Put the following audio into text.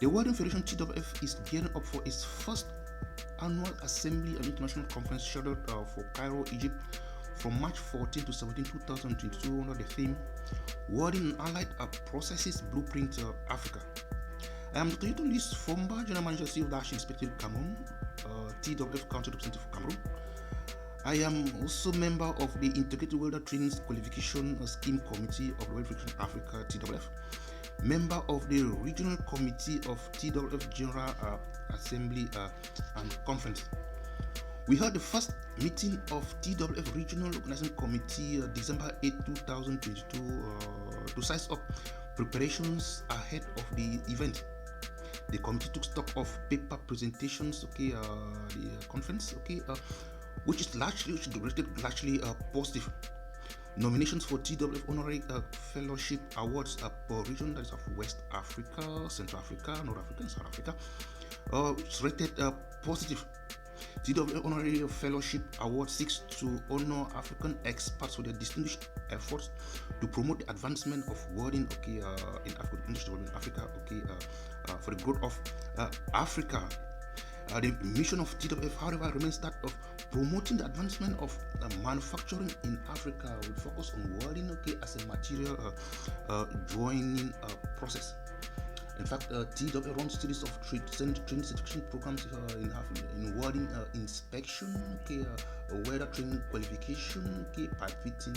The Welding Federation TWF is gearing up for its first annual assembly and international conference scheduled for Cairo, Egypt from March 14 to 17, 2022 under the theme Welding and Allied Processes Blueprint Africa. I am Dr. Yuto Lis, former General Manager of the Inspectorate Cameroon, TWF Council Representative for Cameroon. I am also member of the Integrated Welder Training Qualification Scheme Committee of the Welding Federation Africa TWF, member of the Regional Committee of TWF General Assembly and Conference. We held the first meeting of TWF Regional Organizing Committee December 8, 2022 to size up preparations ahead of the event. The committee took stock of paper presentations, the conference, which is largely positive. Nominations for TWF Honorary Fellowship Awards per region, that is of West Africa, Central Africa, North Africa, and South Africa, it's rated positive. TWF Honorary Fellowship Award seeks to honor African experts for their distinguished efforts to promote the advancement of welding in Africa, industry in Africa, for the growth of Africa. The mission of TWF, however, remains that of promoting the advancement of manufacturing in Africa with focus on welding as a material joining process. In fact, TWF runs series of training certification programs in welding inspection, welder training qualification, pipe fitting.